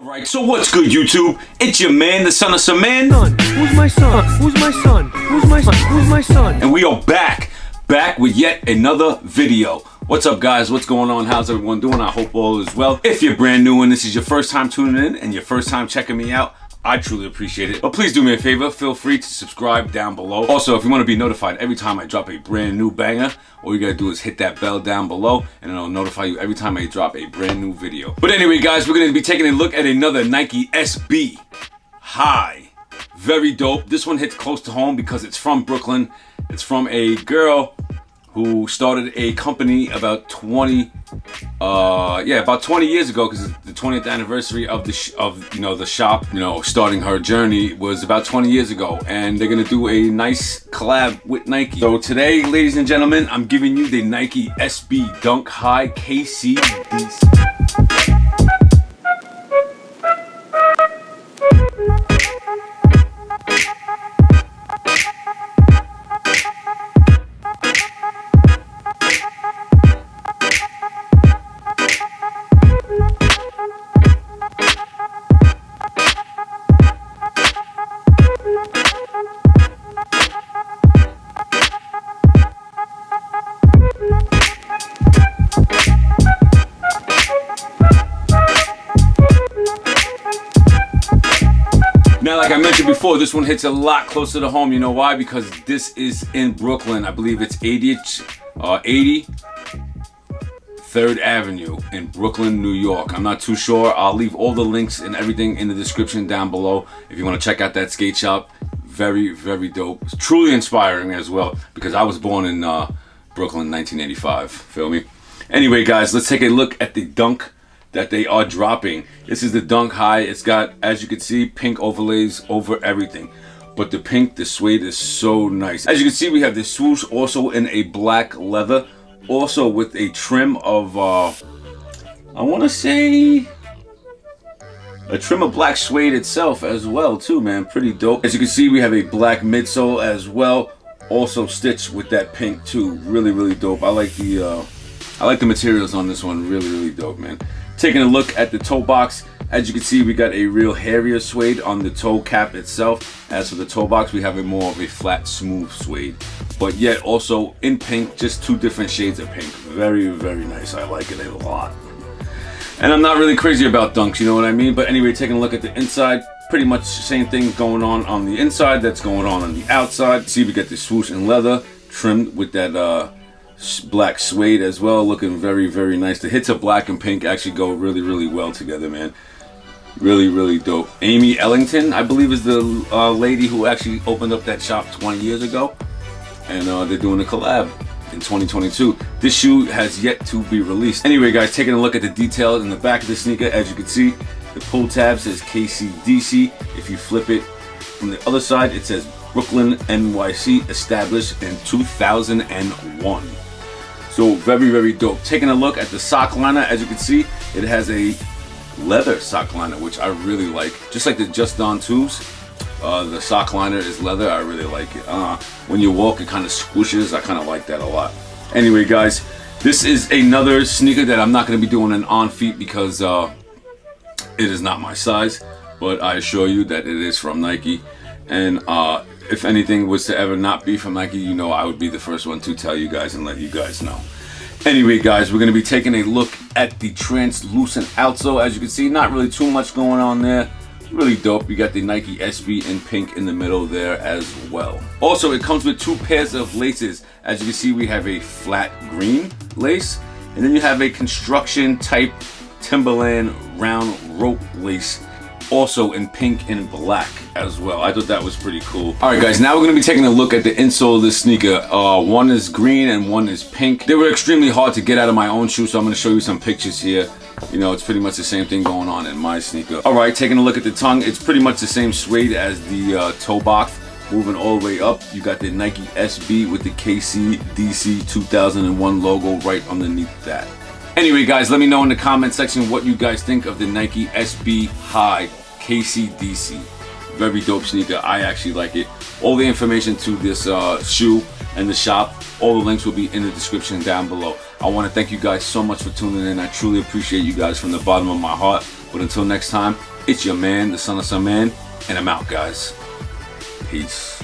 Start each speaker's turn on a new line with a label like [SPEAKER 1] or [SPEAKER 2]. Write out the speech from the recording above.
[SPEAKER 1] Alright, so what's good, YouTube? It's your man, the son of some man.
[SPEAKER 2] Who's my son? Who's my son? Who's my son? Who's my son?
[SPEAKER 1] And we are back with yet another video. What's up, guys? What's going on? How's everyone doing? I hope all is well. If you're brand new and this is your first time tuning in and your first time checking me out, I truly appreciate it. But please do me a favor, feel free to subscribe down below. Also, if you want to be notified every time I drop a brand new banger, all you gotta do is hit that bell down below and it'll notify you every time I drop a brand new video. But anyway, guys, we're gonna be taking a look at another Nike SB High. Very dope. This one hits close to home because it's from Brooklyn. It's from a girl who started a company about 20 years ago, because the 20th anniversary of the shop, starting her journey was about 20 years ago, and they're gonna do a nice collab with Nike. So today, ladies and gentlemen, I'm giving you the Nike SB Dunk High KCDC. Now, like I mentioned before, this one hits a lot closer to home. You know why? Because this is in Brooklyn. I believe it's 80 3rd Avenue in Brooklyn, New York. I'm not too sure. I'll leave all the links and everything in the description down below if you want to check out that skate shop. Very, very dope. It's truly inspiring as well, because I was born in Brooklyn, 1985. Feel me? Anyway, guys, let's take a look at the Dunk that they are dropping. This is the Dunk High. It's got, as you can see, pink overlays over everything. But the suede is so nice. As you can see, we have the swoosh also in a black leather, also with a trim of, I want to say, a trim of black suede itself as well too, man. Pretty dope. As you can see, we have a black midsole as well, also stitched with that pink too. Really, really dope. I like the materials on this one. Really, really dope, man. Taking a look at the toe box, as you can see, we got a real hairier suede on the toe cap itself. As for the toe box, we have a more of a flat, smooth suede, but yet also in pink, just two different shades of pink. Very, very nice. I like it a lot. And I'm not really crazy about Dunks, you know what I mean? But anyway, taking a look at the inside, pretty much the same thing going on the inside that's going on the outside. See, we got the swoosh in leather, trimmed with that black suede as well, looking very, very nice. The hits of black and pink actually go really, really well together, man. Really, really dope. Amy Ellington, I believe, is the lady who actually opened up that shop 20 years ago, and they're doing a collab in 2022. This shoe has yet to be released. Anyway, guys, taking a look at the details in the back of the sneaker, as you can see, the pull tab says KCDC. If you flip it from the other side, it says Brooklyn, NYC, established in 2001. So very, very dope. Taking a look at the sock liner, as you can see, it has a leather sock liner, which I really like. Just like the Just Don 2s, the sock liner is leather. I really like it. When you walk, it kind of squishes. I kind of like that a lot. Anyway, guys, this is another sneaker that I'm not going to be doing an on feet because it is not my size, but I assure you that it is from Nike. And if anything was to ever not be from Nike, you know I would be the first one to tell you guys and let you guys know. Anyway, guys, we're going to be taking a look at the translucent outsole. As you can see, not really too much going on there. Really dope. You got the Nike SB in pink in the middle there as well. Also, it comes with two pairs of laces. As you can see, we have a flat green lace, and then you have a construction type Timberland round rope lace, also in pink and black as well. I thought that was pretty cool. Alright, guys, now we're going to be taking a look at the insole of this sneaker. One is green and one is pink. They were extremely hard to get out of my own shoe, so I'm going to show you some pictures here. You know, it's pretty much the same thing going on in my sneaker. Alright, taking a look at the tongue, it's pretty much the same suede as the toe box. Moving all the way up, you got the Nike SB with the KCDC 2001 logo right underneath that. Anyway, guys, let me know in the comment section what you guys think of the Nike SB High KCDC. Very dope sneaker. I actually like it. All the information to this shoe and the shop, all the links will be in the description down below. I want to thank you guys so much for tuning in. I truly appreciate you guys from the bottom of my heart. But until next time, it's your man, the son of some man, and I'm out, guys. Peace.